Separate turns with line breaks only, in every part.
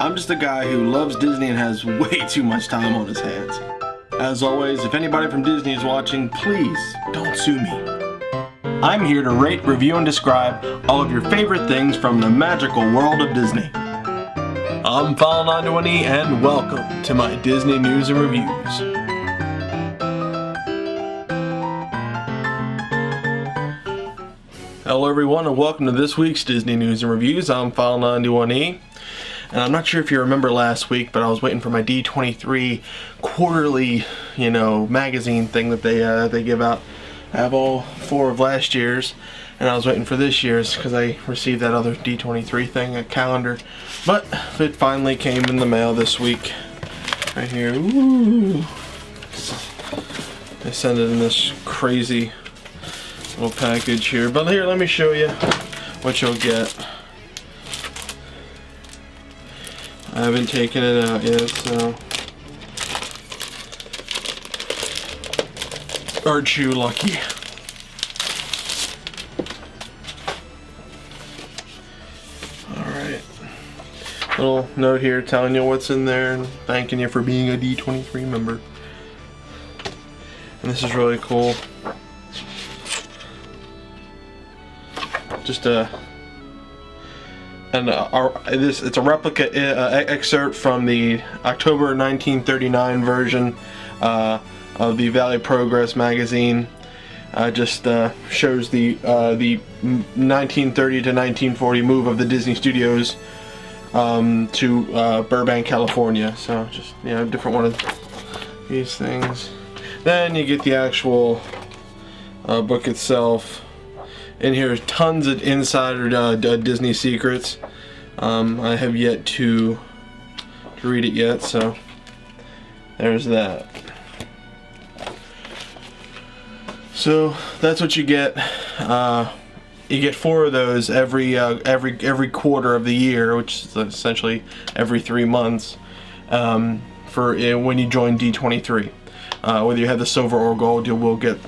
I'm just a guy who loves Disney and has way too much time on his hands. As always, if anybody from Disney is watching, please don't sue me. I'm here to rate, review, and describe all of your favorite things from the magical world of Disney. I'm File91e and welcome to my Disney news and reviews. Hello everyone and welcome to this week's Disney news and reviews. I'm File91e. And I'm not sure if you remember last week, but I was waiting for my D23 quarterly, magazine thing that they give out. I have all 4 of last year's, and I was waiting for this year's because I received that other D23 thing, a calendar. But it finally came in the mail this week. Right here. Ooh. They send it in this crazy little package here. But here, let me show you what you'll get. I haven't taken it out yet, so aren't you lucky? Alright. Little note here telling you what's in there and thanking you for being a D23 member. And this is really cool. Just it's a replica excerpt from the October 1939 version of the Valley Progress magazine. Just shows the 1930 to 1940 move of the Disney Studios to Burbank, California. So just different one of these things. Then you get the actual book itself. In here, tons of insider Disney secrets. I have yet to read it yet, so there's that. So that's what you get. You get 4 of those every quarter of the year, which is essentially every 3 months, for when you join D23. Whether you have the silver or gold, you will get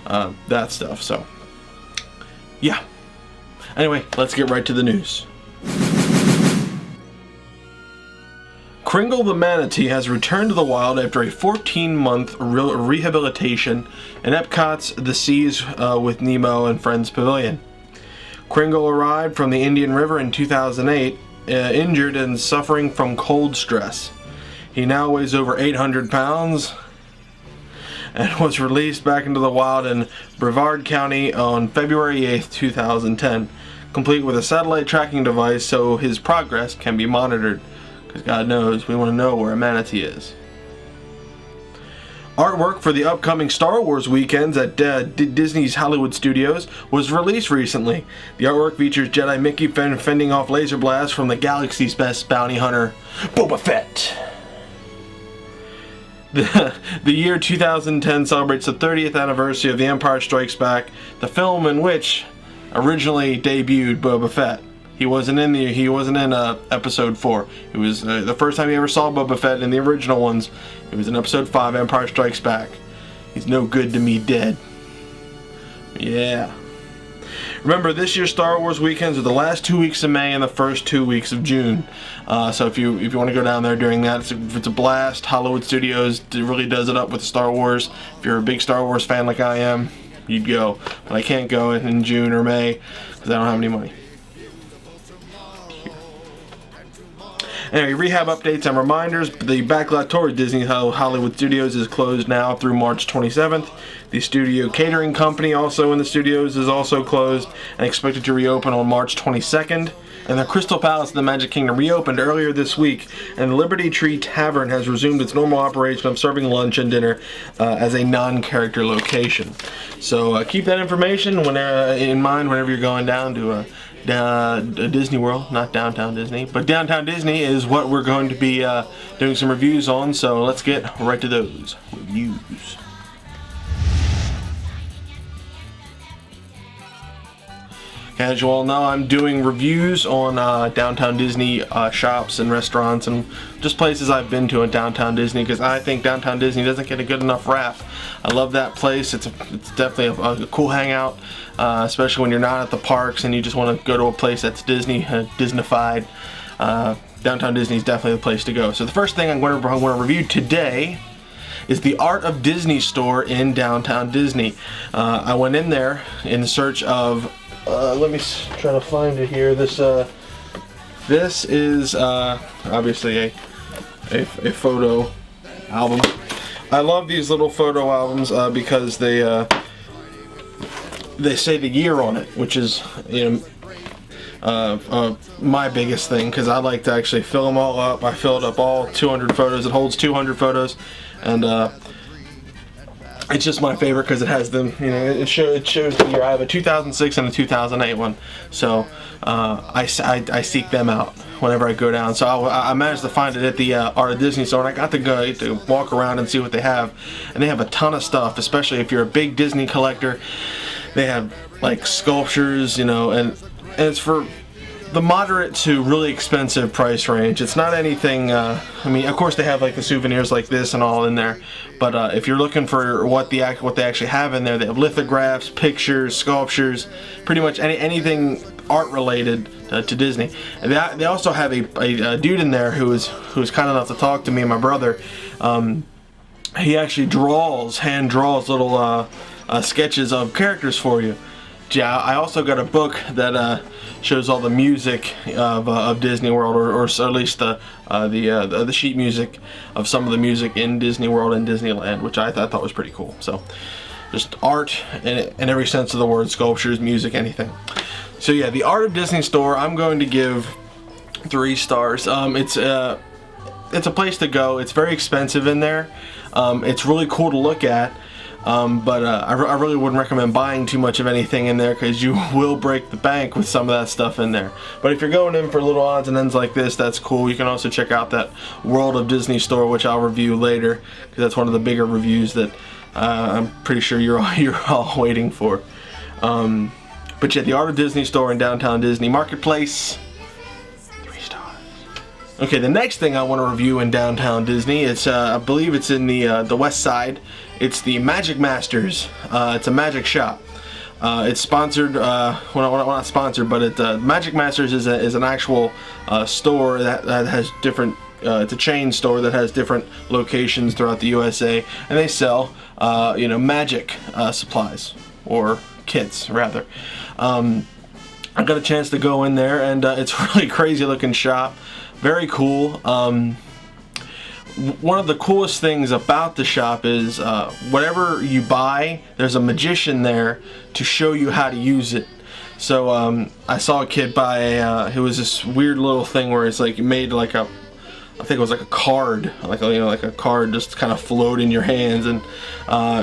that stuff. So yeah, anyway, let's get right to the news. Kringle the manatee has returned to the wild after a 14-month rehabilitation in Epcot's The Seas with Nemo and Friends Pavilion. Kringle arrived from the Indian River in 2008, injured and suffering from cold stress. He now weighs over 800 pounds and was released back into the wild in Brevard County on February 8th, 2010, complete with a satellite tracking device so his progress can be monitored, because God knows we want to know where a manatee is. Artwork for the upcoming Star Wars weekends at Disney's Hollywood Studios was released recently. The artwork features Jedi Mickey fending off laser blasts from the galaxy's best bounty hunter, Boba Fett. The year 2010 celebrates the 30th anniversary of The Empire Strikes Back, the film in which originally debuted Boba Fett. He wasn't in Episode 4. It was the first time you ever saw Boba Fett in the original ones. It was in Episode 5, Empire Strikes Back. He's no good to me dead. Yeah. Remember, this year's Star Wars weekends are the last 2 weeks of May and the first 2 weeks of June. So if you want to go down there during that, it's a blast. Hollywood Studios really does it up with Star Wars. If you're a big Star Wars fan like I am, you'd go. But I can't go in June or May because I don't have any money. Anyway, rehab updates and reminders. The backlot tour at Disney Hollywood Studios is closed now through March 27th. The studio catering company also in the studios is also closed and expected to reopen on March 22nd. And the Crystal Palace of the Magic Kingdom reopened earlier this week, and the Liberty Tree Tavern has resumed its normal operation of serving lunch and dinner as a non-character location. So keep that information in mind whenever you're going down to Disney World, not downtown Disney, but downtown Disney is what we're going to be doing some reviews on, so let's get right to those reviews. As you all know, I'm doing reviews on Downtown Disney shops and restaurants and just places I've been to in Downtown Disney, because I think Downtown Disney doesn't get a good enough rap. I love that place. It's definitely a cool hangout, especially when you're not at the parks and you just want to go to a place that's Disneyfied. Downtown Disney is definitely the place to go. So the first thing I'm going to review today is the Art of Disney store in Downtown Disney. I went in there in search of, let me try to find it here. This is obviously a photo album. I love these little photo albums because they say the year on it, which is, you know, my biggest thing, because I like to actually fill them all up. I filled up all 200 photos. It holds 200 photos, and it's just my favorite because it has them. You know, it shows the year. I have a 2006 and a 2008 one, so I seek them out whenever I go down. So I managed to find it at the Art of Disney store, and I got to go to walk around and see what they have, and they have a ton of stuff. Especially if you're a big Disney collector, they have like sculptures, you know, and it's for the moderate to really expensive price range. It's not anything, I mean, of course they have like the souvenirs like this and all in there, but if you're looking for what they actually have in there, they have lithographs, pictures, sculptures, pretty much anything art related to Disney. And they also have a dude in there who was kind enough to talk to me and my brother. He actually hand draws little sketches of characters for you. Yeah, I also got a book that shows all the music of Disney World, or at least the sheet music of some of the music in Disney World and Disneyland, which I thought was pretty cool. So, just art in every sense of the word: sculptures, music, anything. So yeah, the Art of Disney store, I'm going to give 3 stars. It's a place to go. It's very expensive in there. It's really cool to look at. But I really wouldn't recommend buying too much of anything in there, because you will break the bank with some of that stuff in there. But if you're going in for little odds and ends like this, that's cool. You can also check out that World of Disney store, which I'll review later, because that's one of the bigger reviews that I'm pretty sure you're all waiting for. But yeah, the Art of Disney store in Downtown Disney Marketplace, 3 stars. Okay, the next thing I want to review in Downtown Disney, it's I believe it's in the West Side. It's the Magic Masters. It's a magic shop. It's sponsored, well not sponsored, but Magic Masters is an actual store that has different, it's a chain store that has different locations throughout the USA, and they sell, you know, magic supplies, or kits rather. I got a chance to go in there, and it's a really crazy looking shop. Very cool. One of the coolest things about the shop is whatever you buy, there's a magician there to show you how to use it. So I saw a kid buy it was this weird little thing where it's like made like a, I think it was like a card, like a, you know, like a card just kind of float in your hands, and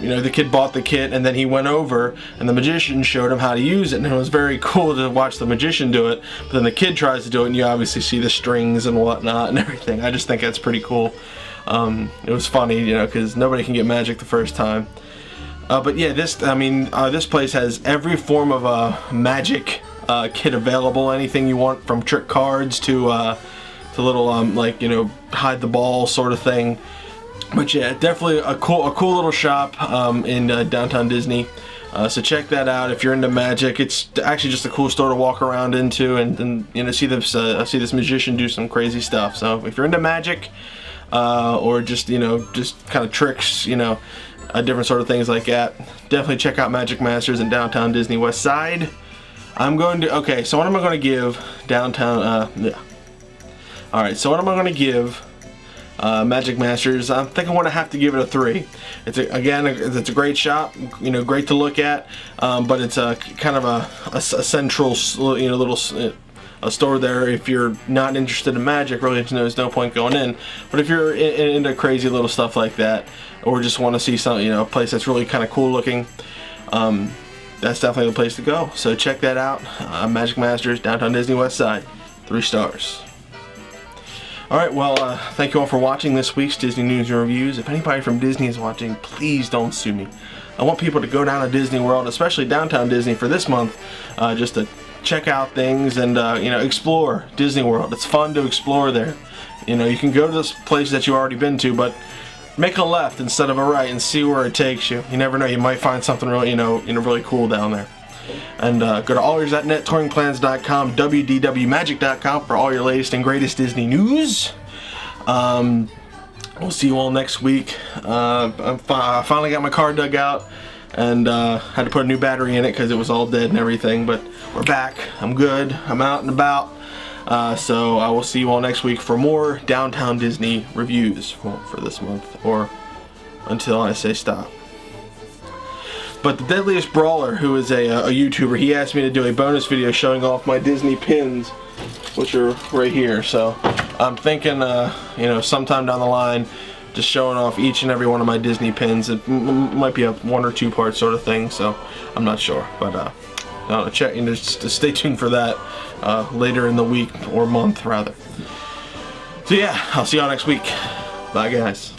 you know, the kid bought the kit, and then he went over and the magician showed him how to use it, and it was very cool to watch the magician do it. But then the kid tries to do it, and you obviously see the strings and whatnot and everything. I just think that's pretty cool. It was funny, you know, because nobody can get magic the first time. But yeah, this place has every form of magic kit available. Anything you want, from trick cards to little like, you know, hide the ball sort of thing. But yeah, definitely a cool little shop in Downtown Disney. So check that out if you're into magic. It's actually just a cool store to walk around into, and you know, see this magician do some crazy stuff. So if you're into magic, or just, you know, just kind of tricks, you know, different sort of things like that, definitely check out Magic Masters in Downtown Disney West Side. Okay, so what am I going to give Downtown, yeah. Alright, so what am I going to give Magic Masters? I think I'm going to have to give it a 3. It's a great shop, you know, great to look at, but it's a kind of a central, you know, little a store there. If you're not interested in magic, really there's no point going in. But if you're into crazy little stuff like that, or just want to see some, you know, a place that's really kind of cool looking, that's definitely the place to go. So check that out. Magic Masters, Downtown Disney West Side, 3 stars. Alright, well, thank you all for watching this week's Disney News and Reviews. If anybody from Disney is watching, please don't sue me. I want people to go down to Disney World, especially Downtown Disney, for this month, just to check out things and you know, explore Disney World. It's fun to explore there. You know, you can go to this place that you've already been to, but make a left instead of a right and see where it takes you. You never know, you might find something really, really cool down there. And go to allears.net, touringplans.com, wdwmagic.com for all your latest and greatest Disney news. We'll see you all next week. I finally got my car dug out and had to put a new battery in it because it was all dead and everything, but we're back. I'm good. I'm out and about. So I will see you all next week for more Downtown Disney reviews for this month, or until I say stop. But the Deadliest Brawler, who is a YouTuber, he asked me to do a bonus video showing off my Disney pins, which are right here. So I'm thinking, you know, sometime down the line, just showing off each and every one of my Disney pins. It might be a 1 or 2 part sort of thing, so I'm not sure. But check, you know, just stay tuned for that later in the week, or month rather. So yeah, I'll see y'all next week. Bye guys.